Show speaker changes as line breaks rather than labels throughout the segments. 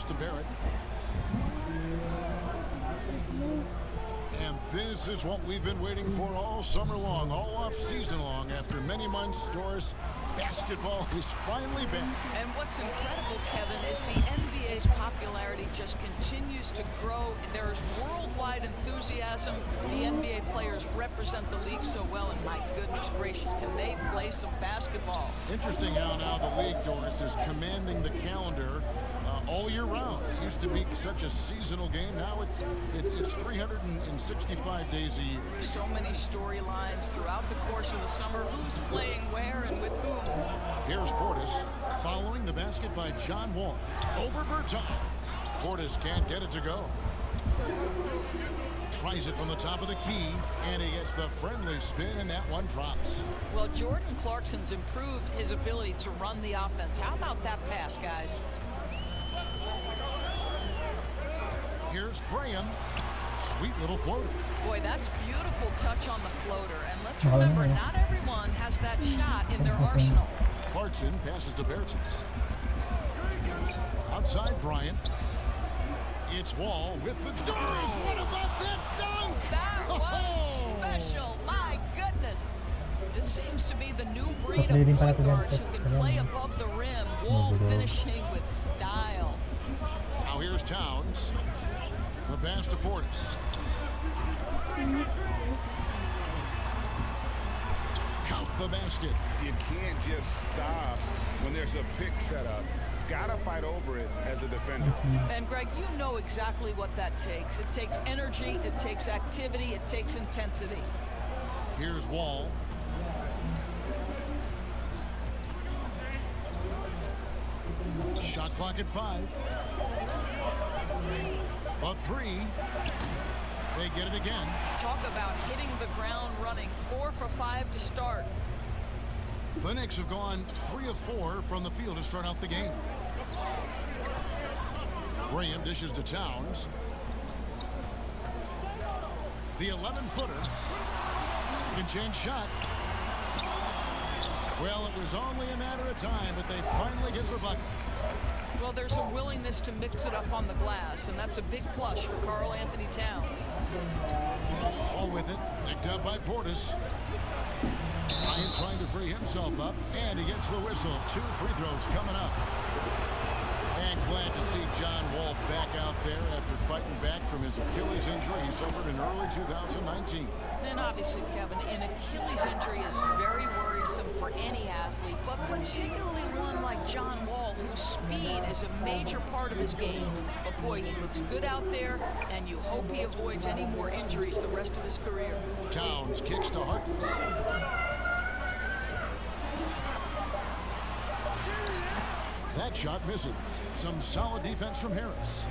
pass to Barrett. And this is what we've been waiting for all summer long, all off season long. After many months, Doris, basketball is finally back.
And what's incredible, Kevin, is the NBA's popularity just continues to grow. There's worldwide enthusiasm. The NBA players represent the league so well, and my goodness gracious, can they play some basketball?
Interesting how now the league, Doris, is commanding the calendar all year round. It used to be such a seasonal game. Now it's 365 days a year.
So many storylines throughout the course of the summer. Who's playing where and with whom?
Here's Portis following the basket by John Wall. Over Bertans. Portis can't get it to go. Tries it from the top of the key, and he gets the friendly spin, and that one drops.
Well, Jordan Clarkson's improved his ability to run the offense. How about that pass, guys?
Here's Graham. Sweet little floater.
Boy, that's beautiful touch on the floater. And let's remember, not everyone has that shot in their arsenal.
Clarkson passes to Bertans. Outside Bryant. It's Wall with the Doris. What about that dunk?
That was special. My goodness. This seems to be the new breed of point guards who can play above the rim. Wall finishing with style.
Now here's Towns. The pass to Portis. Count the basket.
You can't just stop when there's a pick set up. Gotta fight over it as a defender.
And Greg, you know exactly what that takes. It takes energy, it takes activity, it takes intensity.
Here's Wall. Shot clock at 5. A 3. They get it again.
Talk about hitting the ground running. 4 for 5 to start.
The Knicks have gone 3 of 4 from the field to start out the game. Graham dishes to Towns. The 11-footer. Second chance shot. Well, it was only a matter of time, but they finally get the bucket.
Well, there's a willingness to mix it up on the glass, and that's a big plus for Karl Anthony Towns.
All with it, picked up by Portis. Bryant trying to free himself up, and he gets the whistle. 2 free throws coming up. And glad to see John Wall back out there after fighting back from his Achilles injury he suffered in early 2019.
And obviously, Kevin, an Achilles injury is very worrisome for any athlete, but particularly one like John Wall, whose speed is a major part of his game. But boy, he looks good out there, and you hope he avoids any more injuries the rest of his career.
Towns kicks to Harkless. That shot misses. Some solid defense from Harris.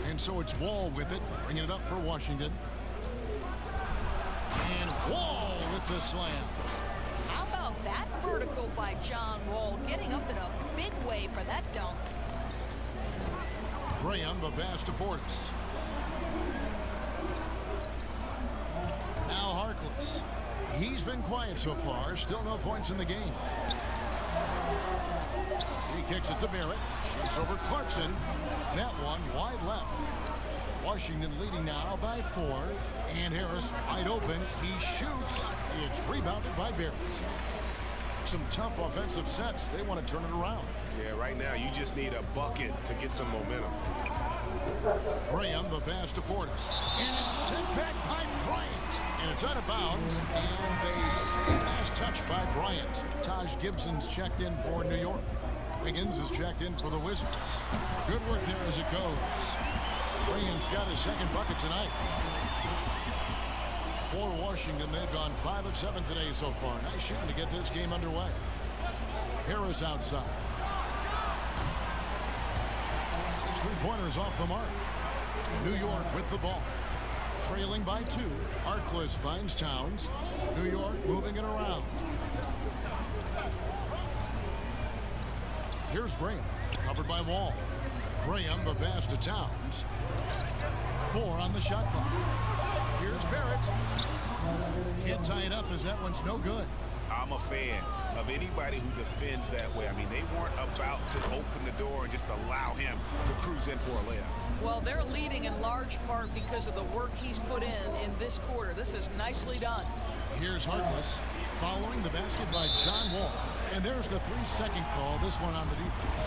And so it's Wall with it, bringing it up for Washington. And Wall with the slam.
How about that vertical by John Wall, getting up in a big way for that dunk.
Graham, the pass to Portis. Now Harkless. He's been quiet so far. Still no points in the game. He kicks it to Barrett. Shoots over Clarkson. That one wide left. Washington leading now by 4. And Harris wide open. He shoots. It's rebounded by Barrett. Some tough offensive sets. They want to turn it around.
Yeah, right now you just need a bucket to get some momentum.
Graham, the pass to Portis. And it's sent back by Bryant. And it's out of bounds. And they say last touch by Bryant. Taj Gibson's checked in for New York. Wiggins is checked in for the Wizards. Good work there as it goes. Graham's got his second bucket tonight. For Washington, they've gone 5 of 7 today so far. Nice shooting to get this game underway. Harris outside. His three-pointers off the mark. New York with the ball. Trailing by 2. Harkless finds Towns. New York moving it around. Here's Graham, covered by Wall. Graham, the pass to Towns. 4 on the shot clock. Here's Barrett. Can't tie it up as that one's no good.
I'm a fan of anybody who defends that way. I mean, they weren't about to open the door and just allow him to cruise in for a layup.
Well, they're leading in large part because of the work he's put in this quarter. This is nicely done.
Here's Harkless following the basket by John Wall. And there's the 3-second call, this one on the defense.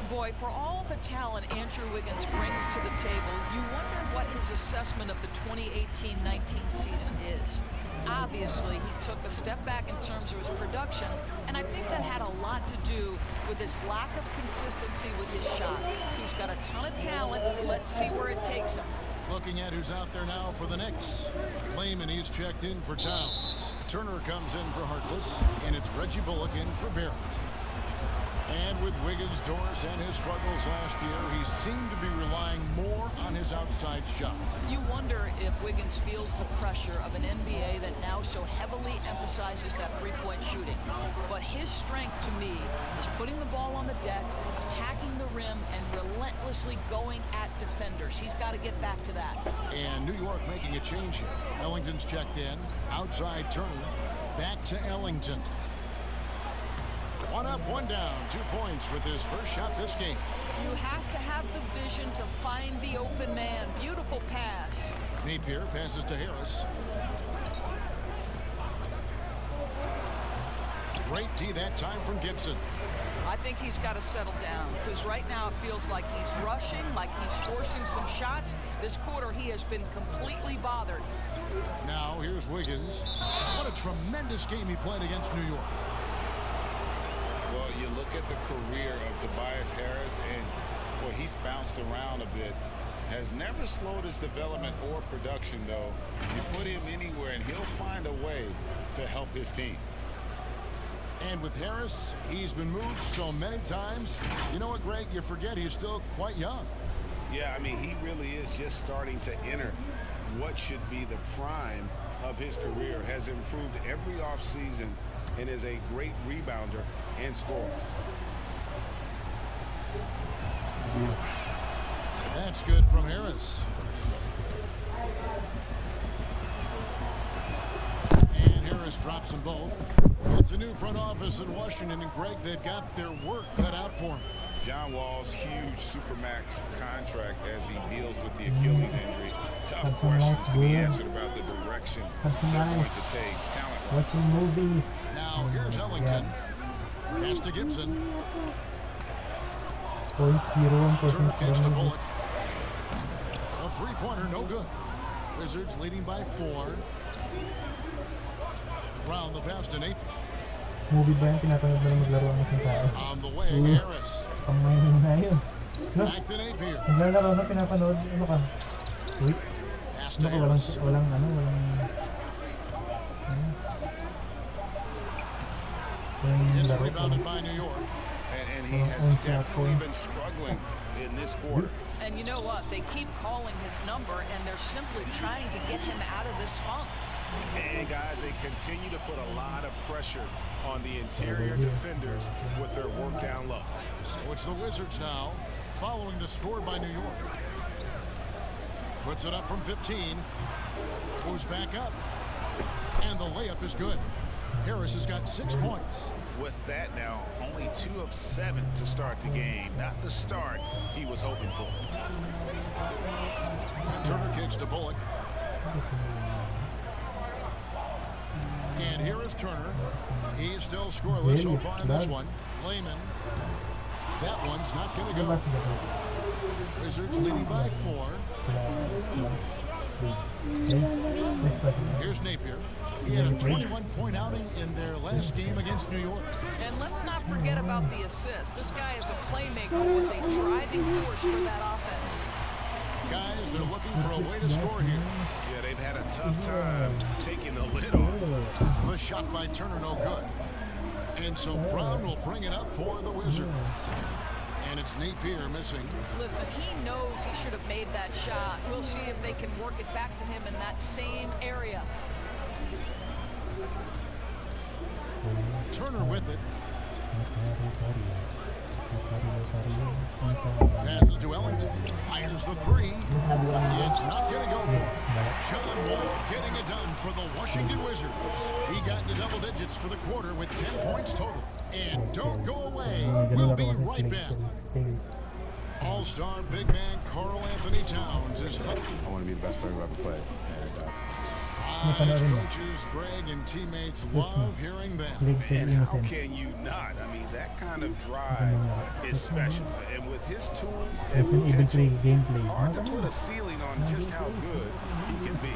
Boy, for all the talent Andrew Wiggins brings to the table, you wonder what his assessment of the 2018-19 season is. Obviously, he took a step back in terms of his production, and I think that had a lot to do with his lack of consistency with his shot. He's got a ton of talent. Let's see where it takes him.
Looking at who's out there now for the Knicks. Layman, he's checked in for Towns. Turner comes in for Harkless, and it's Reggie Bullock in for Barrett. And with Wiggins' doors and his struggles last year, he seemed to be relying more on his outside shot.
You wonder if Wiggins feels the pressure of an NBA that now so heavily emphasizes that three-point shooting. But his strength, to me, is putting the ball on the deck, attacking the rim, and relentlessly going at defenders. He's got to get back to that.
And New York making a change here. Ellington's checked in. Outside Turner. Back to Ellington. 1 up, 1 down. 2 points with his first shot this game.
You have to have the vision to find the open man. Beautiful pass.
Napier passes to Harris. Great D that time from Gibson.
I think he's got to settle down because right now it feels like he's rushing, like he's forcing some shots. This quarter he has been completely bothered.
Now here's Wiggins. What a tremendous game he played against New York.
Well, you look at the career of Tobias Harris, and boy, he's bounced around a bit. Has never slowed his development or production, though. You put him anywhere, and he'll find a way to help his team.
And with Harris, he's been moved so many times. You know what, Greg? You forget he's still quite young.
Yeah, I mean, he really is just starting to enter what should be the prime of his career. Has improved every offseason and is a great rebounder and scorer.
That's good from Harris. And Harris drops them both. It's a new front office in Washington, and Greg, they've got their work cut out for him.
John Wall's huge supermax contract as he deals with the Achilles injury. Tough questions to be answered about the direction they're going to take talent.
Now here's Ellington. Pass to Gibson. Turner kicks to Bullock. A three-pointer, no good. Wizards leading by 4. Round the pass to Napier. On the way, Harris. Back to Napier. Pass to Harris. It's rebounded by New York.
And he has definitely been struggling in this quarter.
And you know what? They keep calling his number, and they're simply trying to get him out of this funk.
And guys, they continue to put a lot of pressure on the interior defenders with their work down low.
So it's the Wizards now, following the score by New York. Puts it up from 15. Goes back up. And the layup is good. Harris has got 6 points.
With that now, only 2 of 7 to start the game. Not the start he was hoping for.
Turner kicks to Bullock. And here is Turner. He's still scoreless so far in this one. Layman. That one's not going to go. Wizards leading by 4. Here's Napier. He had a 21-point outing in their last game against New York.
And let's not forget about the assist. This guy is a playmaker, was a driving force for that offense.
Guys, they're looking for a way to score here.
Yeah, they've had a tough time taking the lid off.
The shot by Turner, no good. And so Brown will bring it up for the Wizards. And it's Napier missing.
Listen, he knows he should have made that shot. We'll see if they can work it back to him in that same area.
Turner with it. Passes to Ellington. Fires Here's the three. It's not going to go for it. John Wall getting it done for the Washington Wizards. He got into double digits for the quarter with 10 points total. And don't go away. We'll be right back. All-star big man Karl Anthony Towns is hooked.
I want to be the best player who ever played.
His coaches, Greg, and teammates love hearing that.
And how can you not? I mean, that kind of drive is special. And with his tools and potential, hard to put a ceiling on just how good he can be.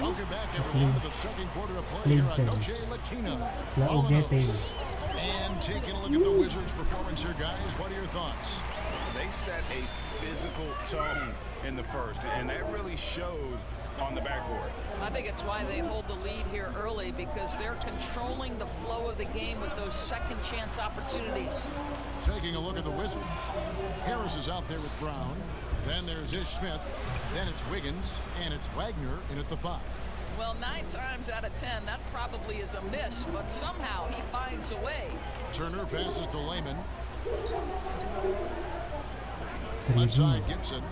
Welcome back, everyone, to the second quarter of play here on Noche Latina. And taking a look at the Wizards' performance here, guys, what are your thoughts?
They set a physical tone in the first, and that really showed on the backboard.
I think it's why they hold the lead here early, because they're controlling the flow of the game with those second chance opportunities.
Taking a look at the Wizards. Harris is out there with Brown. Then there's Ish Smith. Then it's Wiggins, and it's Wagner in at the 5.
Well, 9 times out of 10, that probably is a miss, but somehow he finds a way.
Turner passes to Layman. Left side, Gibson.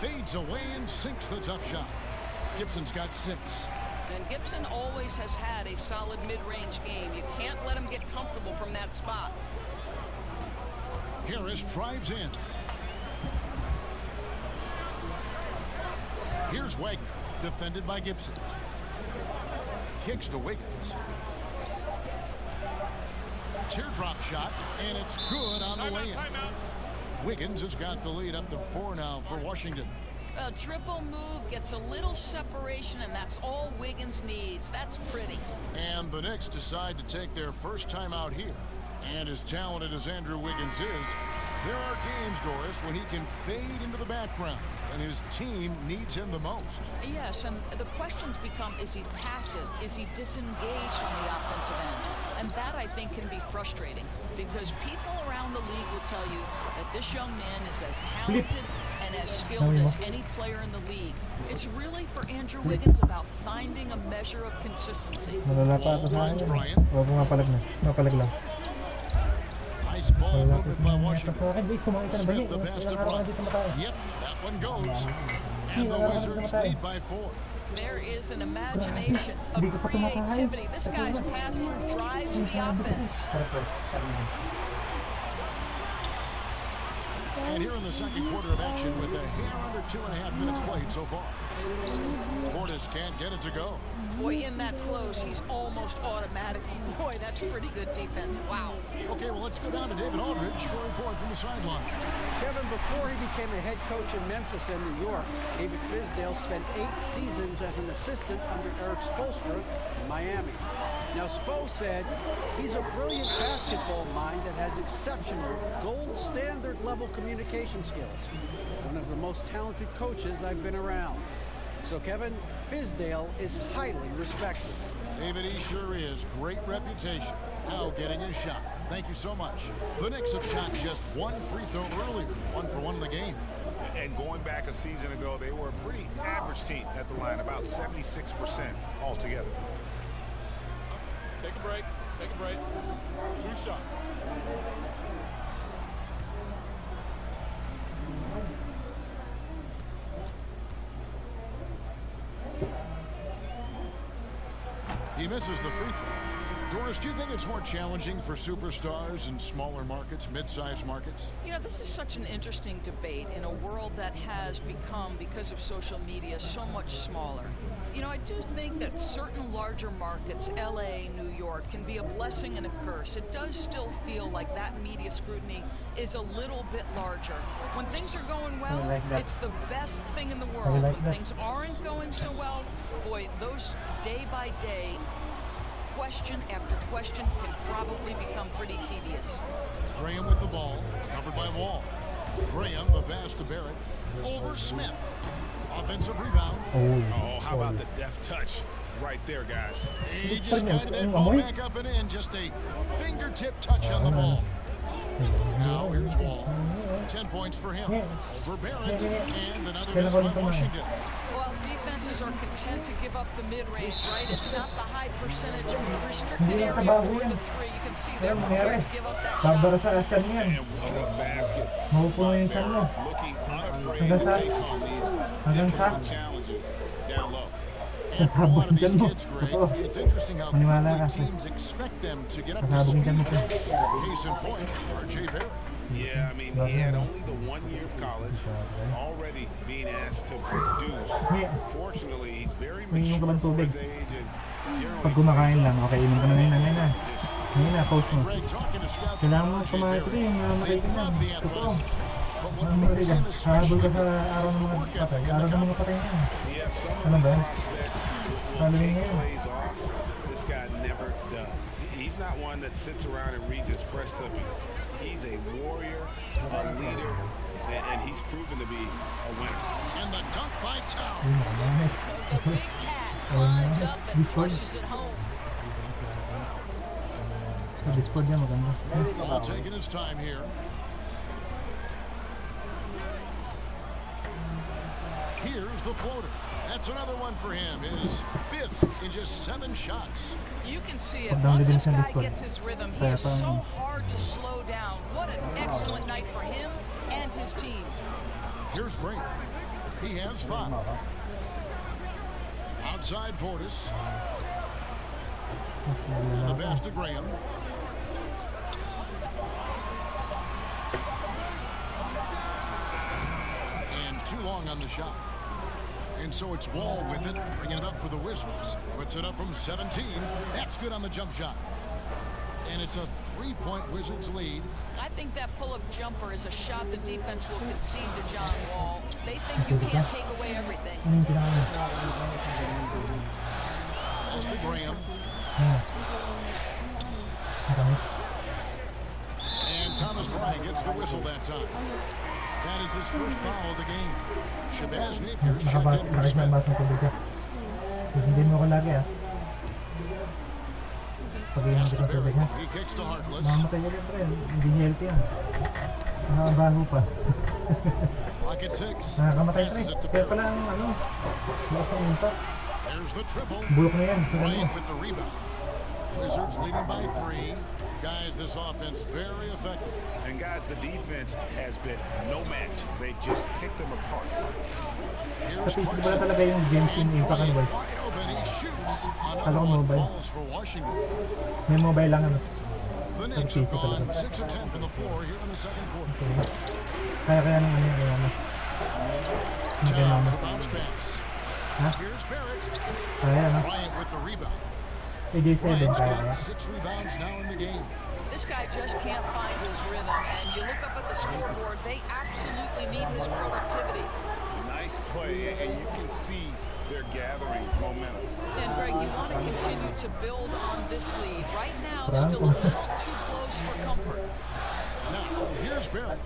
Fades away and sinks the tough shot. Gibson's got 6.
And Gibson always has had a solid mid-range game. You can't let him get comfortable from that spot.
Harris drives in. Here's Wagner, defended by Gibson. Kicks to Wiggins. Teardrop shot, and it's good on the way-in. Wiggins has got the lead up to 4 now for Washington.
A triple move, gets a little separation, and that's all Wiggins needs. That's pretty.
And the Knicks decide to take their first time out here. And as talented as Andrew Wiggins is, there are games, Doris, when he can fade into the background, and his team needs him the most.
Yes, and the questions become, is he passive? Is he disengaged on the offensive end? And that, I think, can be frustrating, because people around the league will tell you that this young man is as talented and as skilled as any player in the league. It's really, for Andrew Wiggins, about finding a measure of consistency.
Ball finds Bryant. Nice ball movement by Washington. Smith the pass to Bryant. Yep, that one goes. And the Wizards lead by 4.
There is an imagination, a creativity. This guy's passing drives the offense.
And here in the second quarter of action with a hair under 2.5 minutes played so far. Portis can't get it to go.
Boy, in that close, he's almost automatic. Boy, that's pretty good defense. Wow.
Okay, well, let's go down to David Aldridge for a report from the sideline.
Kevin, before he became a head coach in Memphis and New York, David Fizdale spent 8 seasons as an assistant under Eric Spoelstra in Miami. Now, Spo said he's a brilliant basketball mind that has exceptional, gold standard level communication skills. One of the most talented coaches I've been around. So, Kevin, Fizdale is highly respected.
David, he sure is. Great reputation. Now getting his shot. Thank you so much. The Knicks have shot just 1 free throw earlier. 1 for 1 in the game.
And going back a season ago, they were a pretty average team at the line, about 76% altogether.
Take a break. Take a break. 2 shots.
He misses the free throw. Doris, do you think it's more challenging for superstars in smaller markets, mid-sized markets?
You know, this is such an interesting debate in a world that has become, because of social media, so much smaller. You know, I do think that certain larger markets, LA, New York, can be a blessing and a curse. It does still feel like that media scrutiny is a little bit larger. When things are going well, it's the best thing in the world. When things aren't going so well, boy, those day-by-day, question after question can probably become pretty tedious.
Graham with the ball, covered by Wall. Graham, the pass to Barrett. Over Smith. Offensive rebound.
Oh, how about the deft touch right there, guys?
He just guided that ball back up and in. Just a fingertip touch on the ball. Now here's Wall. 10 points for him. Over Barrett. And another miss by Washington.
Well, defense is are content to give up the mid-range, right? It's not the high percentage restricted area toward the three. You can see they're prepared to give us that shot.
And what a basket by Barrett, looking unafraid to take on these difficult challenges down low.
And for a lot of these kids, Greg, it's interesting how quickly teams expect them to get up to speed. Case in point, R.J. Barrett.
Yeah, I mean, he had only the 1 year of college, already being asked to produce. Fortunately, he's very mature for his age and
Pag kumakain lang, okay, inom ka na rin na. Ngayon na, post mo.
Greg, talking to scouts,
Kailangan mo kumain ko rin,
they
makaitin
love
lang.
the
Totoo.
athleticism. But what
Habol
makes him
ka
especially
sa
good
araw ng
is
mga
work
patay.
ethic and
Araw
the
ng mga patay yan.
Yeah, some
Ano
of the
ba?
prospects will take plays off. This guy never does. He's not one that sits around and reads his press clippings. He's a warrior, a leader, and he's proven to be a winner.
And the dunk by Town.
The big cat climbs up and pushes it home.
Sa Discord yan, maganda.
Ball taking his time here. Here's the floater. That's another one for him. His fifth in just 7 shots.
You can see it. Once this guy gets his rhythm, he is so hard to slow down. What an excellent night for him and his team.
Here's Green. He has 5. Outside Portis. And the pass to Graham. And too long on the shot. And so it's Wall with it, bringing it up for the Wizards. Puts it up from 17. That's good on the jump shot. And it's a 3-point Wizards lead.
I think that pull-up jumper is a shot the defense will concede to John Wall. They think you can't take away everything.
Pass to Graham. And Thomas Bryant gets the whistle that time. That is his first foul of the game. Shabazz Napier's checked in for Smith.
Hindi mo ko lagi Pag-ihan
Pass to
kita sa
Barry.
ha.
He kicks to Harkless.
Mamatay ka rin, pre. Hindi healthy yan. Nakabaho pa.
Pocket 6.
Nakakamatay,
Passes
pre.
it to
Kaya
Barry.
pala ang lakas ng impact.
There's the triple.
Bulok na yan.
Bryant with the rebound. Wizards leading by 3. Guys, this offense very effective.
And guys, the defense has been no match. They've just picked them apart.
Here's
Kasi
Clarkson.
wala talaga yung James
And
yung impact ano ba?
Bryant wide open. He shoots. Another
Alam ko
one
mobile.
falls for Washington.
May mobile lang ano.
The Knicks have gone 6 of 10 from the floor here in the second quarter.
Kaya nang ano kaya na.
Towns the bounce pass.
Ha?
Here's Barrett.
Kaya na.
Bryant with the rebound.
AJ7
Bryant's
kaya
got
na.
6 rebounds now in the game.
This guy just can't find his rhythm, and you look up at the scoreboard, they absolutely need his productivity.
Nice play, and you can see they're gathering momentum.
And Greg, you want to continue to build on this lead. Right now, still a little too close for comfort.
Now, here's Barrett.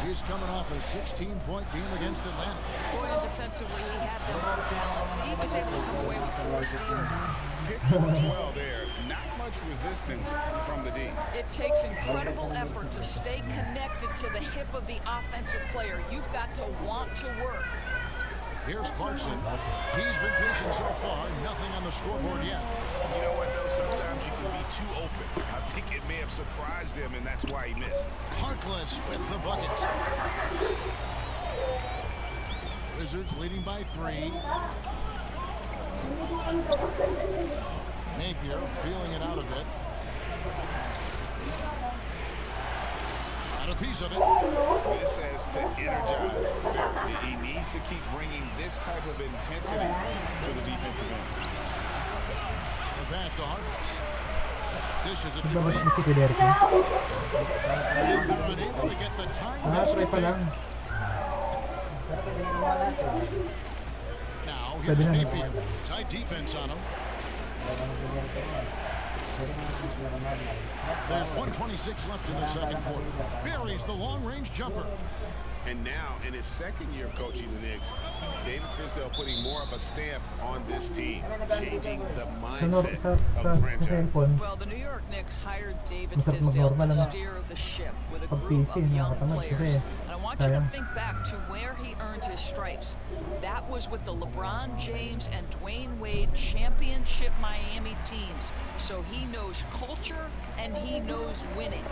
He's coming off a 16-point game against Atlanta.
Boy, and defensively, he had them on balance. He was able to come away with 4 steals.
Picked works well there. Not much resistance from the D.
It takes incredible effort to stay connected to the hip of the offensive player. You've got to want to work.
Here's Clarkson. He's been patient so far. Nothing on the scoreboard yet.
You know what, though? Sometimes you can be too open. I think it may have surprised him, and that's why he missed.
Harkless with the bucket. Wizards leading by 3. Napier feeling it out a bit. Got a piece of it.
This has to energize Barrett. He needs to keep bringing this type of intensity to the defensive end.
The pass to Harkless. Dishes it to
Dapat
Green.
isi kay Derek na.
And they're unable to get the time
Try pa lang.
Now, here's Napier. Tight defense on him. There's 1:26 left in the second quarter. Buries the long-range jumper.
And now, in his second year coaching the Knicks, David Fizdale putting more of a stamp on this team, changing the mindset of the franchise.
Well, the New York Knicks hired David Fizdale to steer the ship with a group of young players. And I want you to think back to where he earned his stripes. That was with the LeBron James and Dwayne Wade championship Miami teams. So he knows culture and he knows winning.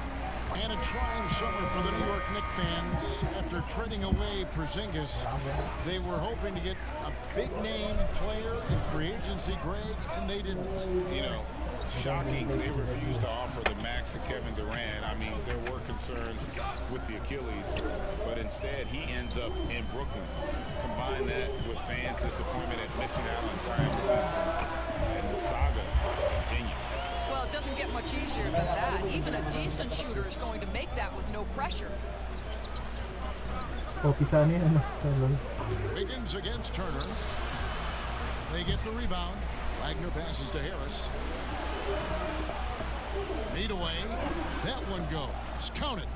And a trying summer for the New York Knicks fans. After trading away Porzingis, they were hoping to get a big-name player in free agency, Greg, and they didn't.
You know, shocking. They refused to offer the max to Kevin Durant. I mean, there were concerns with the Achilles, but instead he ends up in Brooklyn. Combine that with fans' disappointment at missing out on Zion Williamson, and the saga continues.
Well, it doesn't get much easier than that. Even a decent shooter is going to make that with no pressure.
Wiggins against Turner. They get the rebound. Wagner passes to Harris. Lead away. That one goes. Counted.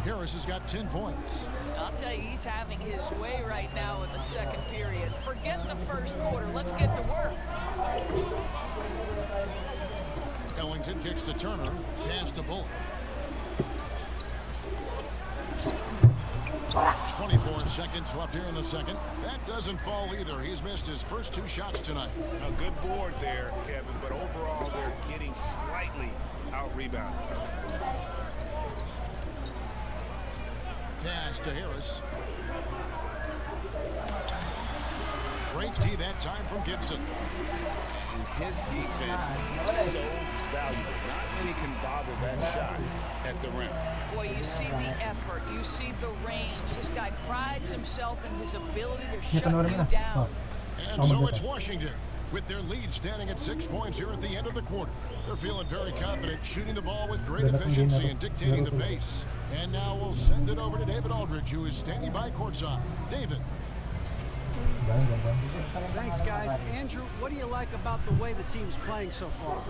Harris has got 10 points.
I'll tell you, he's having his way right now in the second period. Forget the first quarter. Let's get to work.
Ellington kicks to Turner. Pass to Bullock. 24 seconds left here in the second. That doesn't fall either. He's missed his first 2 shots tonight.
A good board there, Kevin, but overall they're getting slightly out-rebounded.
Pass to Harris. Great tee that time from Gibson.
And his defense is so valuable. Not many can bother that shot at the rim.
Boy, you see the effort. You see the range. This guy prides himself in his ability to shut you down.
And so it's Washington with their lead standing at 6 points here at the end of the quarter. They're feeling very confident, shooting the ball with great efficiency and dictating the pace. And now we'll send it over to David Aldridge, who is standing by courtside. David.
Thanks, guys. Andrew, what do you like about the way the team's playing so far?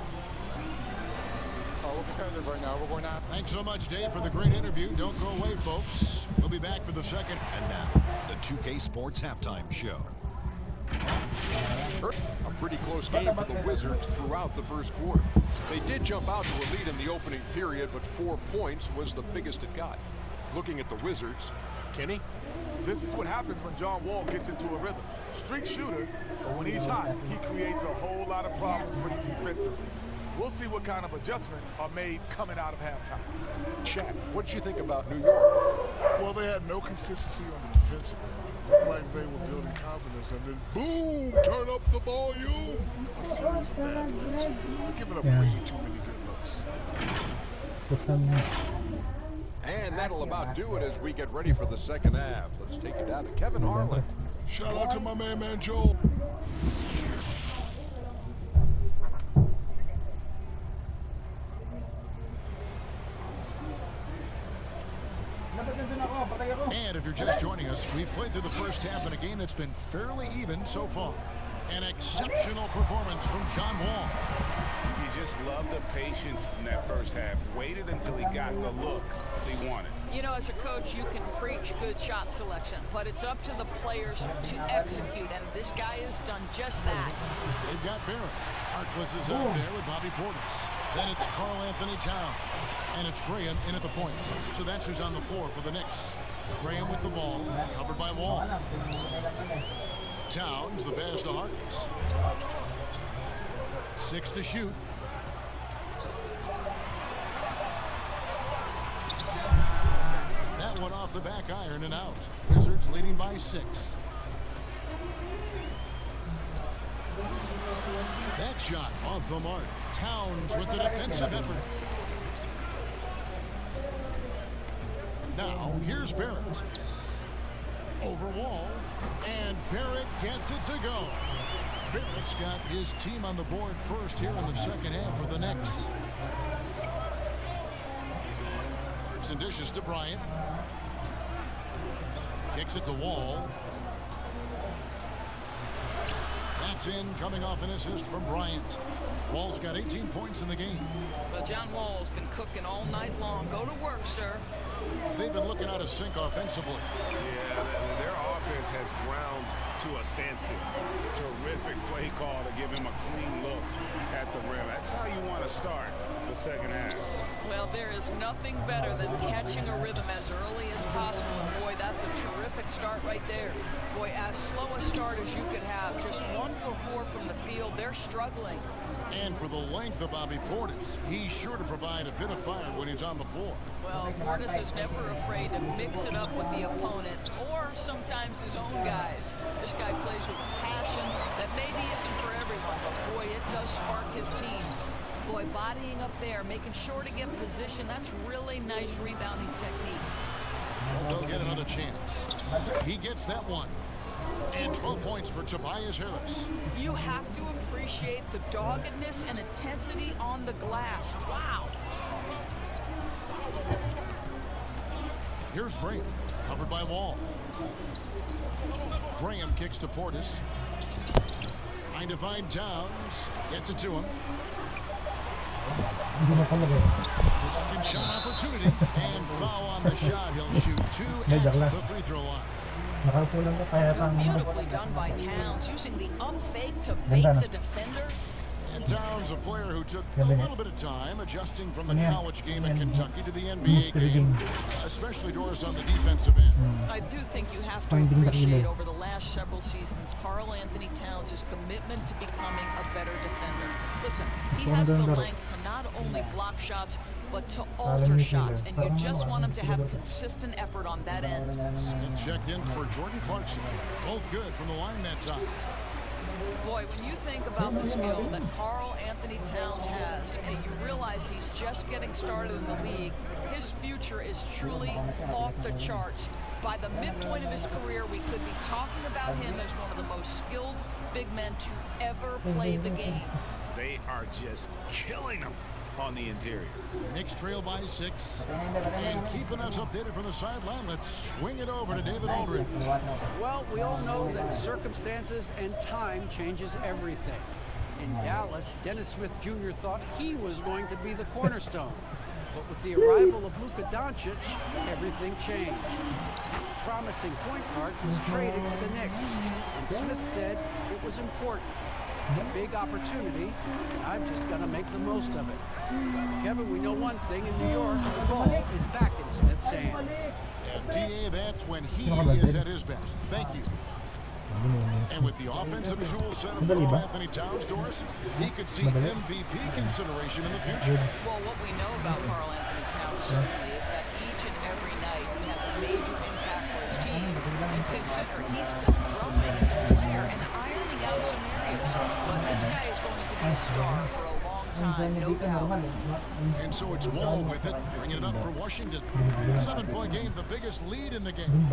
We're competitive right now. We're going out.
Thanks so much, Dave, for the great interview. Don't go away, folks. We'll be back for the second.
And now, the 2K Sports Halftime Show.
A pretty close game for the Wizards throughout the first quarter. They did jump out to a lead in the opening period, but 4 points was the biggest it got. Looking at the Wizards, Kenny?
This is what happens when John Wall gets into a rhythm. Streak shooter, but when he's hot, he creates a whole lot of problems for you defensively. We'll see what kind of adjustments are made coming out of halftime.
Shaq, what did you think about New York?
Well, they had no consistency on the defensive end. Looked like they were building confidence, and then boom, turn up the volume. A series of bad plays. They're giving up way too many good looks.
And that'll about do it as we get ready for the second half. Let's take it down to Kevin Harlan.
Shout out to my man Joel.
And if you're just joining us, we've played through the first half in a game that's been fairly even so far. An exceptional performance from John Wall.
You just love the patience in that first half. Waited until he got the look he wanted.
You know, as a coach, you can preach good shot selection, but it's up to the players to execute, and this guy has done just that.
They've got Barrett. Harkless is out there with Bobby Portis. Then it's Karl Anthony Towns. And it's Graham in at the point. So that's who's on the floor for the Knicks. Graham with the ball, covered by Wall. Towns, the pass to Harkless. 6 to shoot. That one off the back iron and out. Wizards leading by 6. That shot off the mark. Towns with the defensive effort. Now, here's Barrett. Over Wall. And Barrett gets it to go. Barrett's got his team on the board first here in the second half for the Knicks. Some dishes to Bryant. Kicks it to Wall. That's in, coming off an assist from Bryant. Wall's got 18 points in the game.
Well, John Wall's been cooking all night long. Go to work, sir.
They've been looking out of sync offensively.
Yeah, their offense has ground to a standstill. Terrific play call to give him a clean look at the rim. That's how you want to start the second half.
Well, there is nothing better than catching a rhythm as early as possible. And boy, that's a terrific start right there. Boy, as slow a start as you could have. Just 1 for 4 from the field. They're struggling.
And for the length of Bobby Portis, he's sure to provide a bit of fire when he's on the floor.
Well, Portis is never afraid to mix it up with the opponent or sometimes his own guys. This guy plays with passion that maybe isn't for everyone, but boy, it does spark his teams. Boy, bodying up there, making sure to get position. That's really nice rebounding technique.
Well, they'll get another chance. He gets that one. And 12 points for Tobias Harris.
You have to appreciate the doggedness and intensity on the glass. Wow.
Here's Graham, covered by Wall. Graham kicks to Portis. Trying to find Towns. Gets it to him. Second shot opportunity. And foul on the shot. He'll shoot 2 at the free throw line.
Beautifully done by Towns, using the up fake to bait the defender.
And Towns, a player who took a little bit of time adjusting from the college game at Kentucky to the NBA game, especially Doris on the defensive end.
I do think you have to appreciate over the last several seasons Karl Anthony Towns' commitment to becoming a better defender. Listen, he has the length to not only block shots, but to alter shots, and you just want him to have consistent effort on that end.
Smith checked in for Jordan Clarkson. Both good from the line that time.
Boy, when you think about the skill that Karl Anthony Towns has, and you realize he's just getting started in the league, his future is truly off the charts. By the midpoint of his career, we could be talking about him as one of the most skilled big men to ever play the game.
They are just killing him on the interior.
Knicks trail by 6. And keeping us updated from the sideline, let's swing it over to David Aldridge.
Well, we all know that circumstances and time changes everything. In Dallas, Dennis Smith Jr. thought he was going to be the cornerstone. But with the arrival of Luka Doncic, everything changed. Promising point guard was traded to the Knicks, and Smith said it was important. It's a big opportunity, and I've just got to make the most of it. Kevin, we know one thing in New York, the ball is back in Smith's hands.
And DA, that's when he is at his best. Thank you. And with the offensive tool set of Karl Anthony Towns, Doris, he could see MVP consideration in the future.
Well, what we know about Karl Anthony Towns certainly is that each and every night he has a major impact for his team. And consider he's still growing as a player and ironing out some areas. But this guy is going to be a star for a long time, no doubt.
And so it's Wall with it, bringing it up for Washington. 7-point game, the biggest lead in the game.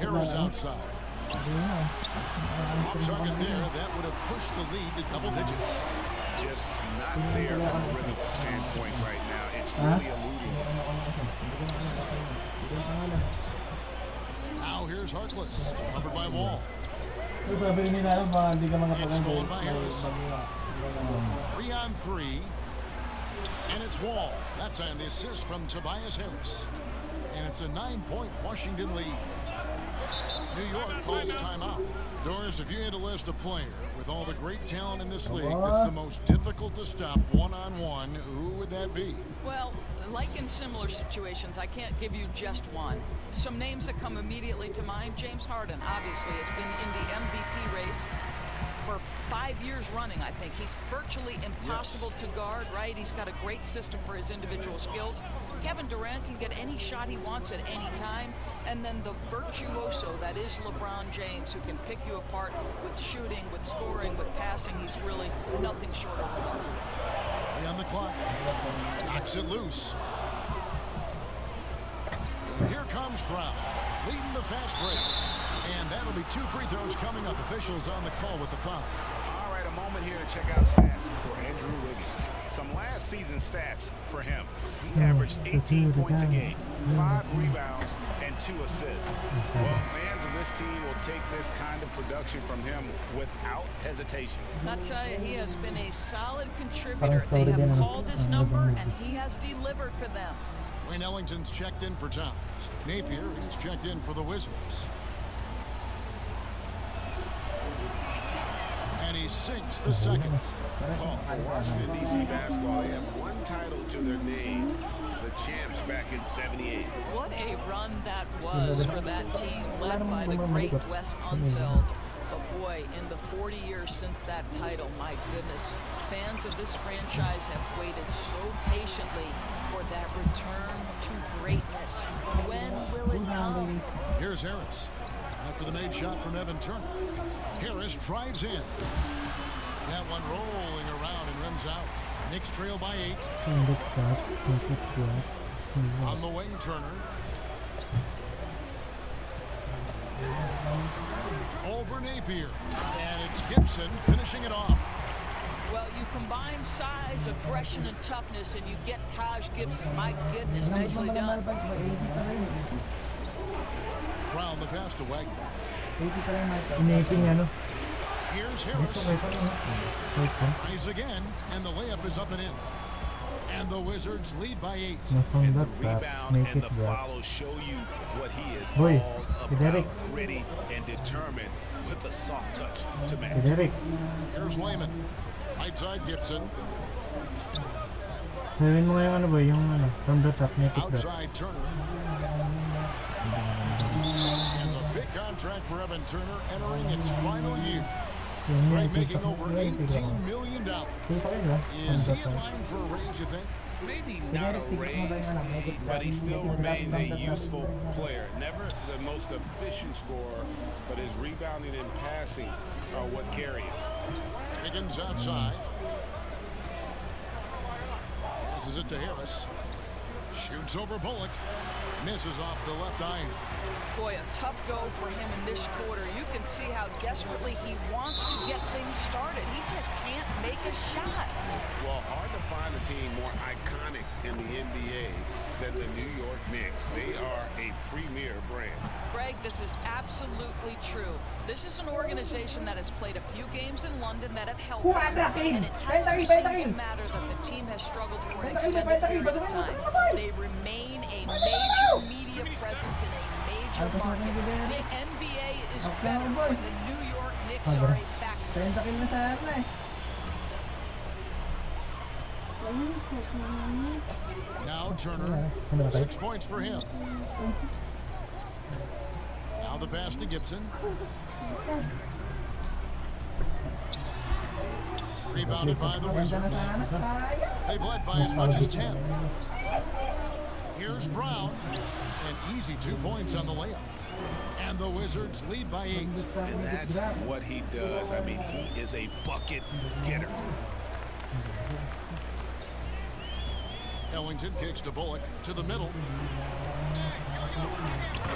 Harris outside. Off target there, that would have pushed the lead to double digits.
Just not there from a rhythm standpoint right now. It's really eluding.
Now here's Harkless, covered by Wall. It's stolen by Harris. 3-on-3. And it's Wall. That time the assist from Tobias Harris. And it's a 9-point Washington lead. New York calls timeout. Doris, if you had to list a player with all the great talent in this league that's the most difficult to stop one-on-one, who would that be?
Well, like in similar situations, I can't give you just one. Some names that come immediately to mind: James Harden, obviously, has been in the MVP race for 5 years running, I think. He's virtually impossible to guard, right? He's got a great system for his individual skills. Kevin Durant can get any shot he wants at any time. And then the virtuoso that is LeBron James, who can pick you apart with shooting, with scoring, with passing. He's really nothing short of remarkable.
On the clock. Knocks it loose. Here comes Brown, leading the fast break. And that'll be 2 free throws coming up. Officials on the call with the foul.
All right, a moment here to check out stats for Andrew Wiggins. Some last season stats for him. He averaged 18 points a game, 5 rebounds, and 2 assists. Well, fans of this team will take this kind of production from him without hesitation.
I tell you, he has been a solid contributor. They have called his number, and he has delivered for them.
Wayne Ellington's checked in for Towns. Napier is checked in for the Wizards. And he sinks the second.
Well, for Washington, D.C. basketball, they have one title to their name, the champs back in '78.
What a run that was for that team, led by the great Wes Unseld. But boy, in the 40 years since that title, my goodness, fans of this franchise have waited so patiently for that return to greatness. When will it come?
Here's Harris. After the made shot from Evan Turner. Harris drives in. That one rolling around and runs out. Knicks trail by 8. On the wing, Turner. Over Napier. And it's Gibson finishing it off.
Well, you combine size, aggression, and toughness, and you get Taj Gibson. My goodness, nicely done.
Brown the pass to Wagner. Here's Harris. Tries again, and the layup is up and in. And the Wizards lead by 8.
And the rebound and the follow show you what he is all about. Gritty and determined with the soft touch to match.
Here's Layman. Right side Gibson. Outside Turner. And the big contract for Evan Turner entering its final year. Right, making over $18 million. Is he in line for a raise, you think?
Maybe not a raise, but he still remains a useful player. Never the most efficient scorer, but his rebounding and passing are what carry him.
Higgins outside. Passes it to Harris. Shoots over Bullock. Misses off the left eye.
Boy, a tough go for him in this quarter. You can see how desperately he wants to get things started. He just can't make a shot.
Well, hard to find a team more iconic in the NBA than the New York Knicks. They are a premier brand.
Greg, this is absolutely true. This is an organization that has played a few games in London that have helped them, and it hasn't seemed to matter that the team has struggled for an extended period of time. They remain a major media presence in a major market. The NBA is better when the New York Knicks are a factor.
Now Turner, 6 points for him. Now the pass to Gibson. Rebounded by the Wizards. They've led by as much as 10. Here's Brown. An easy 2 points on the layup. And the Wizards lead by 8.
And that's what he does. I mean, he is a bucket getter.
Ellington kicks to Bullock to the middle.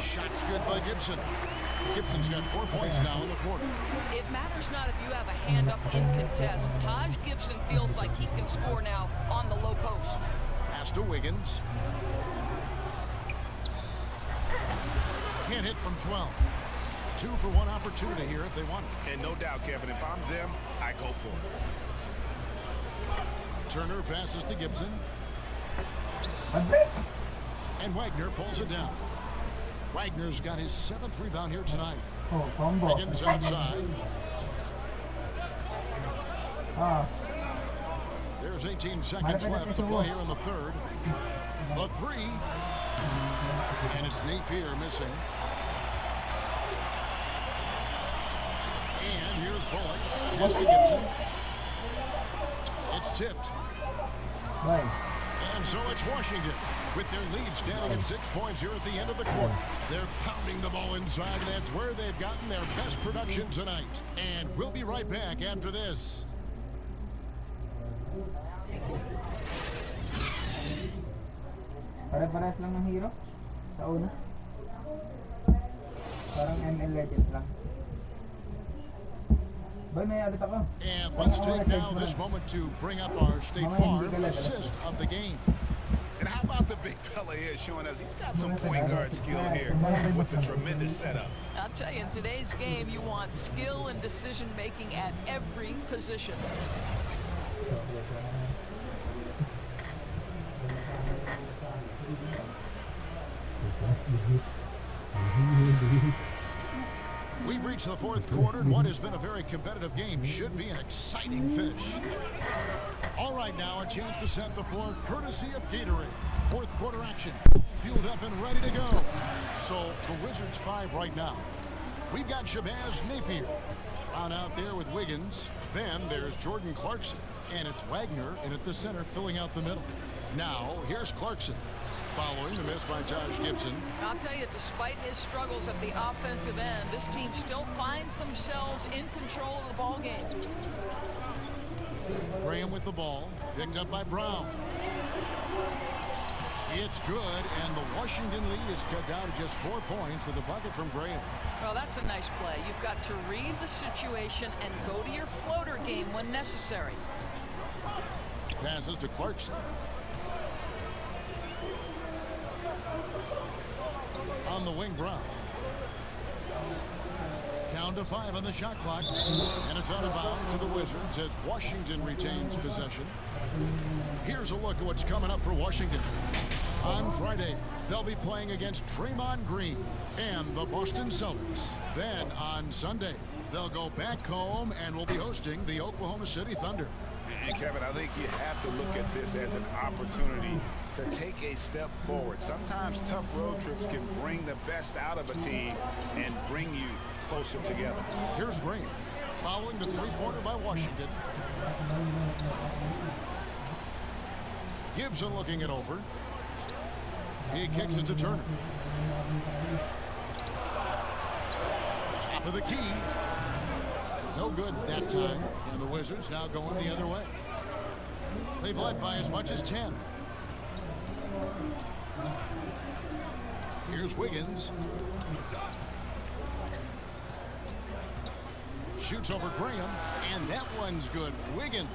Shot's good by Gibson. Gibson's got 4 points now in the quarter.
It matters not if you have a hand up in contest. Taj Gibson feels like he can score now on the low post.
Pass to Wiggins. Can't hit from 12. 2 for 1 opportunity here if they want it.
And no doubt, Kevin, if I'm them, I go for it.
Turner passes to Gibson. And Wagner pulls it down. Wagner's got his 7th rebound here tonight. Wiggins outside. There's 18 seconds left to play here in the third. The 3. And it's Napier missing. And here's Bullock. Pass to Gibson. It's tipped. And so it's Washington with their lead standing at 6 points here at the end of the quarter. They're pounding the ball inside, and that's where they've gotten their best production tonight. And we'll be right back after this.
Pare-pares lang ng hero sa una. Parang ML Legends lang.
And let's take now this moment to bring up our State Farm assist of the game.
And how about the big fella here showing us he's got some point guard skill here with the tremendous setup.
I'll tell you, in today's game, you want skill and decision-making at every position.
We've reached the fourth quarter, and what has been a very competitive game should be an exciting finish. All right, now a chance to set the floor courtesy of Gatorade. Fourth quarter action. Fueled up and ready to go. So the Wizards 5 right now. We've got Shabazz Napier on out there with Wiggins. Then there's Jordan Clarkson, and it's Wagner in at the center filling out the middle. Now here's Clarkson. Following the miss by Taj Gibson.
I'll tell you, despite his struggles at the offensive end, this team still finds themselves in control of the ball game.
Graham with the ball, picked up by Brown. It's good, and the Washington lead is cut down to just 4 points with a bucket from Graham.
Well, that's a nice play. You've got to read the situation and go to your floater game when necessary.
Passes to Clarkson. On the wing, Brown. Down to 5 on the shot clock. And it's out of bounds to the Wizards as Washington retains possession. Here's a look at what's coming up for Washington. On Friday, they'll be playing against Draymond Green and the Boston Celtics. Then on Sunday, they'll go back home and will be hosting the Oklahoma City Thunder.
And Kevin, I think you have to look at this as an opportunity to take a step forward. Sometimes tough road trips can bring the best out of a team and bring you closer together.
Here's Green following the three-pointer by Washington. Gibson looking it over. He kicks it to Turner. Top of the key. No good that time. And the Wizards now going the other way. They've led by as much as 10. Here's Wiggins. Shoots over Graham, and that one's good. Wiggins.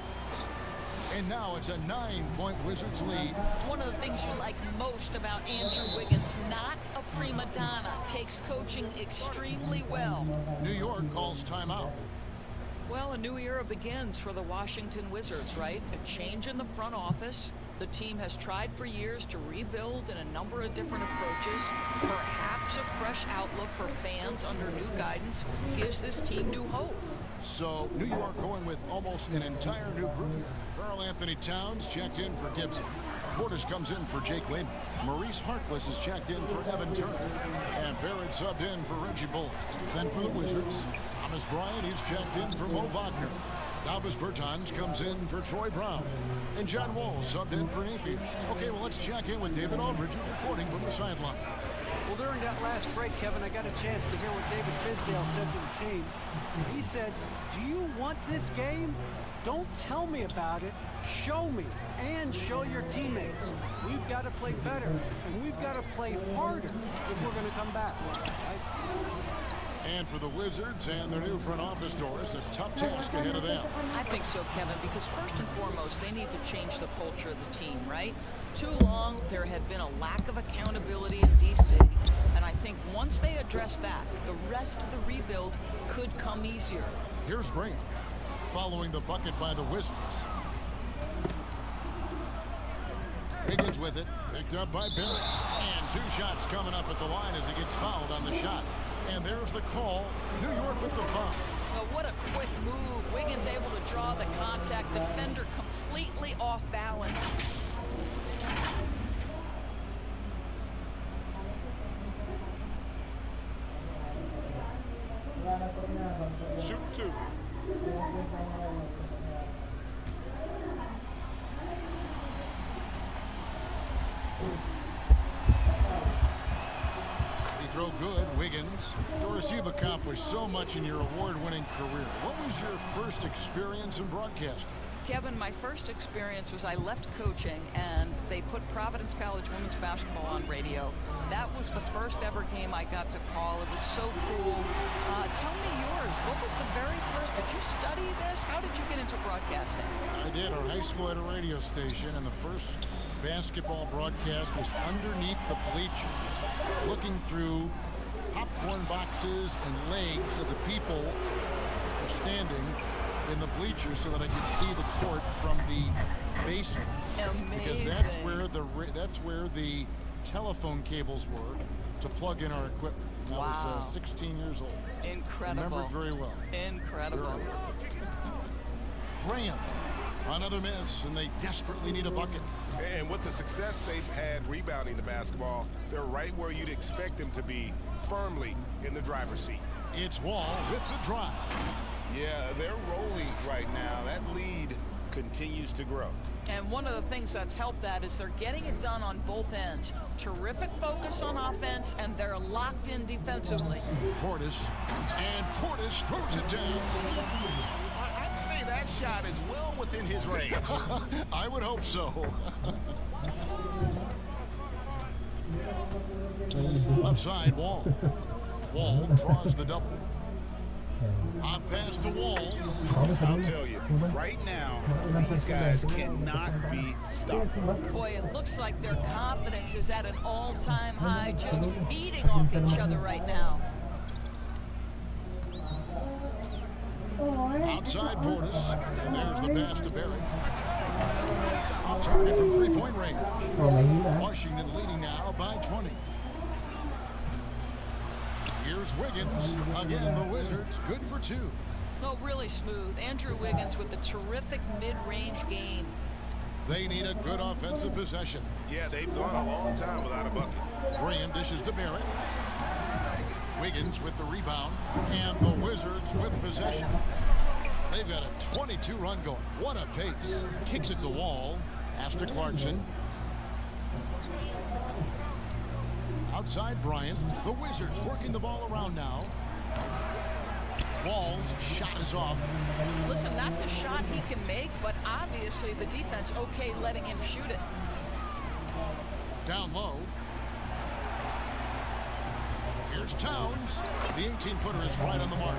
And now it's a 9-point Wizards lead.
One of the things you like most about Andrew Wiggins, not a prima donna, takes coaching extremely well.
New York calls timeout.
Well, a new era begins for the Washington Wizards, right? A change in the front office. The team has tried for years to rebuild in a number of different approaches. Perhaps a fresh outlook for fans under new guidance gives this team new hope.
So New York going with almost an entire new group. Karl Anthony Towns checked in for Gibson. Portis comes in for Jake Layman. Maurice Harkless is checked in for Evan Turner. And Barrett subbed in for Reggie Bullock. Then for the Wizards, Thomas Bryant, he's checked in for Mo Wagner. Davis Bertans comes in for Troy Brown. And John Wall subbed in for Napier. Okay, well, let's check in with David Aldridge, who's reporting from the sideline.
Well, during that last break, Kevin, I got a chance to hear what David Fizdale said to the team. He said, do you want this game? Don't tell me about it. Show me and show your teammates. We've got to play better, and we've got to play harder if we're going to come back.
And for the Wizards and their new front office doors, a tough task ahead of them.
I think so, Kevin, because first and foremost, they need to change the culture of the team, right? Too long, there had been a lack of accountability in D.C., and I think once they address that, the rest of the rebuild could come easier.
Here's Graham, following the bucket by the Wizards. Higgins with it, picked up by Barrett. And 2 shots coming up at the line as he gets fouled on the shot. And there's the call. New York with the foul.
Well, what a quick move. Wiggins able to draw the contact. Defender completely off balance.
Shoot 2.
Throw good, Wiggins. Doris, you've accomplished so much in your award-winning career. What was your first experience in broadcasting?
Kevin, my first experience was I left coaching and they put Providence College women's basketball on radio. That was the first ever game I got to call. It was so cool. Tell me yours. What was the very first? Did you study this? How did you get into broadcasting?
I did. Our high school had a radio station, and the first basketball broadcast was underneath the bleachers, looking through popcorn boxes and legs of the people who were standing in the bleachers so that I could see the court from the basement.
Amazing.
Because that's where the telephone cables were to plug in our equipment. I was 16 years old.
Incredible.
Remember it very well.
Incredible.
Graham, another miss, and they desperately need a bucket.
And with the success they've had rebounding the basketball, they're right where you'd expect them to be, firmly in the driver's seat.
It's Wall with the drive.
Yeah, they're rolling right now. That lead continues to grow.
And one of the things that's helped that is they're getting it done on both ends. Terrific focus on offense, and they're locked in defensively.
Portis, and Portis throws it down.
I'd say that shot is well within his range.
I would hope so. Left side, Wall. Wall draws the double. Hot pass to Wall.
I'll tell you, right now, these guys cannot be stopped.
Boy, it looks like their confidence is at an all-time high, just feeding off each other right now.
Outside Portis, and there's the pass to Barrett. Off target from three-point range. Washington leading now by 20. Here's Wiggins. Again, the Wizards good for two.
Oh, really smooth. Andrew Wiggins with a terrific mid-range game.
They need a good offensive possession.
Yeah, they've gone a long time without a bucket.
Graham dishes to Barrett. Wiggins with the rebound, and the Wizards with possession. They've got a 22-run going. What a pace. Kicks it to Wall. Pass to Clarkson. Outside Bryant. The Wizards working the ball around now. Wall's shot is off.
Listen, that's a shot he can make, but obviously the defense okay letting him shoot it.
Down low. Here's Towns. The 18-footer is right on the mark.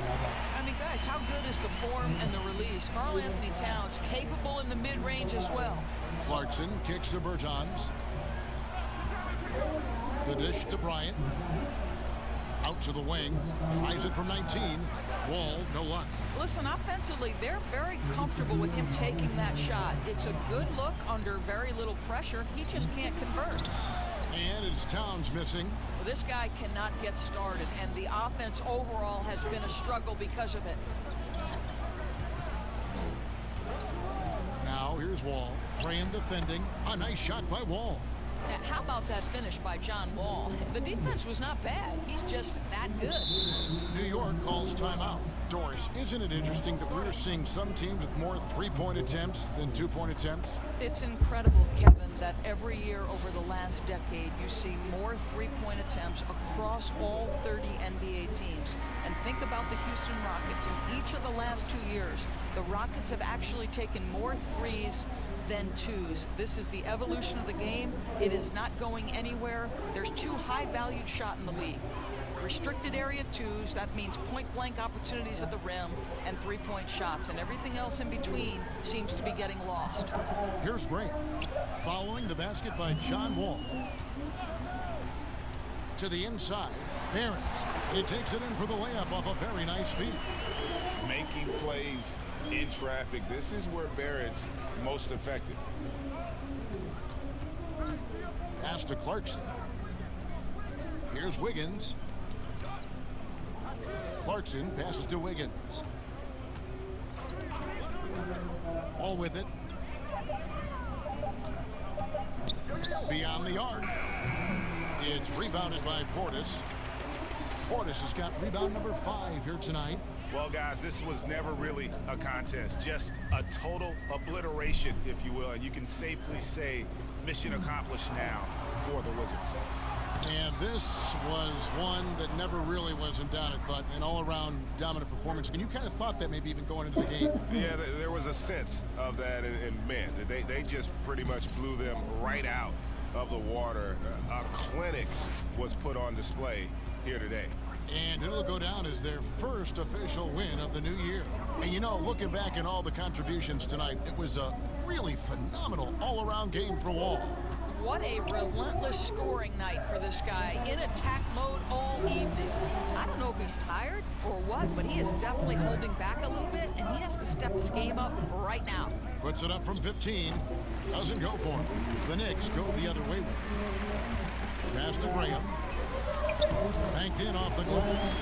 I mean, guys, how good is the form and the release? Karl Anthony Towns capable in the mid-range as well.
Clarkson kicks to Bertans. The dish to Bryant. Out to the wing. Tries it from 19. Wall, no luck.
Listen, offensively, they're very comfortable with him taking that shot. It's a good look under very little pressure. He just can't convert.
And it's Towns missing.
Well, this guy cannot get started, and the offense overall has been a struggle because of it.
Now here's Wall. Graham defending. A nice shot by Wall.
How about that finish by John Wall? The defense was not bad. He's just that good.
New York calls timeout. Doris, isn't it interesting that we're seeing some teams with more three-point attempts than two-point attempts?
It's incredible, Kevin, that every year over the last decade you see more three-point attempts across all 30 NBA teams. And think about the Houston Rockets. In each of the last 2 years, the Rockets have actually taken more threes than twos. This is the evolution of the game. It is not going anywhere. There's two high-valued shots in the league. Restricted area twos, that means point-blank opportunities at the rim, and three-point shots, and everything else in between seems to be getting lost.
Here's Graham, following the basket by John Wall. To the inside, Barrett. He takes it in for the layup off a very nice feed.
Making plays in traffic. This is where Barrett's most effective.
Pass to Clarkson. Here's Wiggins. Clarkson passes to Wiggins. All with it. Beyond the arc. It's rebounded by Portis. Portis has got rebound number 5 here tonight.
Well, guys, this was never really a contest, just a total obliteration, if you will, and you can safely say mission accomplished now for the Wizards.
And this was one that never really was in doubt, I thought, an all-around dominant performance. And you kind of thought that maybe even going into the game.
Yeah, there was a sense of that, and man, they just pretty much blew them right out of the water. A clinic was put on display here today.
And it'll go down as their first official win of the new year. And you know, looking back at all the contributions tonight, it was a really phenomenal all-around game for Wall.
what a relentless scoring night for this guy. In attack mode all evening. I don't know if he's tired or what, but he is definitely holding back a little bit, and he has to step his game up right now.
Puts it up from 15. Doesn't go for it. The Knicks go the other way with it. Pass to Graham. Banked in off the glass.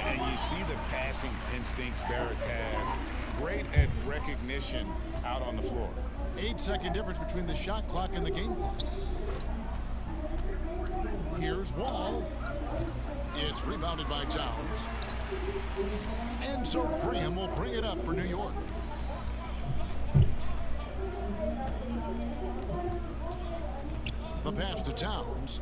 And you see the passing instincts Barrett has. Great at recognition out on the floor.
8-second difference between the shot clock and the game clock. Here's Wall. It's rebounded by Towns. And so Graham will bring it up for New York. The pass to Towns.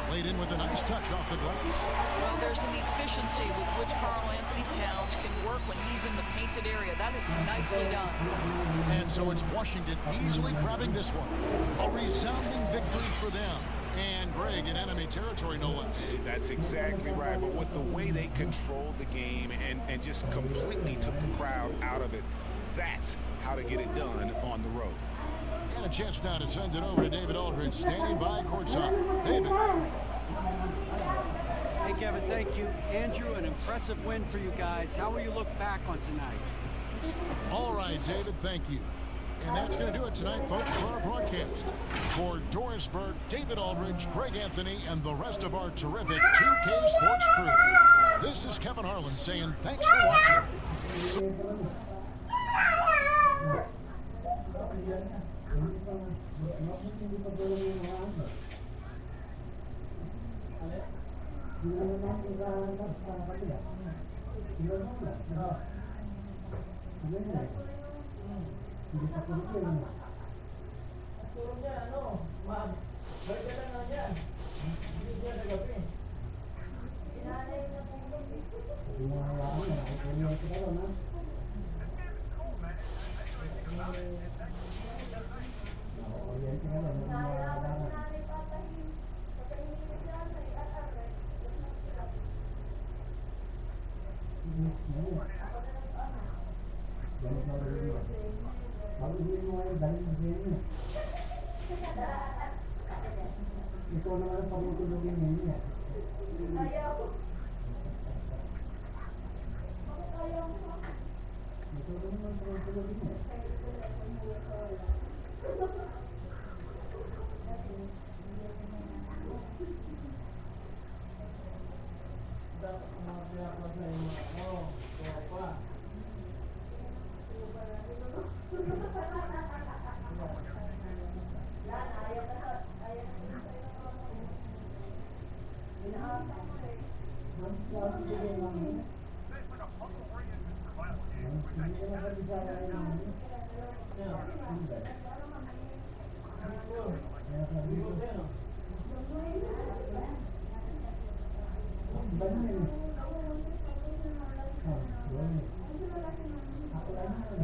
Played in with a nice touch off the glass.
Well, there's an efficiency with which Karl-Anthony Towns can work when he's in the painted area. That is nicely done.
And so it's Washington easily grabbing this one. A resounding victory for them. And Greg in enemy territory, no less.
That's exactly right. But with the way they controlled the game and just completely took the crowd out of it, that's how to get it done on the road.
And a chance now to send it over to David Aldridge, standing by courtside. David.
Hey, Kevin, thank you. Andrew, an impressive win for you guys. How will you look back on tonight?
All right, David, thank you. And that's going to do it tonight, folks, for our broadcast. For Doris Burke, David Aldridge, Greg Anthony, and the rest of our terrific 2K Sports crew, this is Kevin Harlan saying thanks for watching.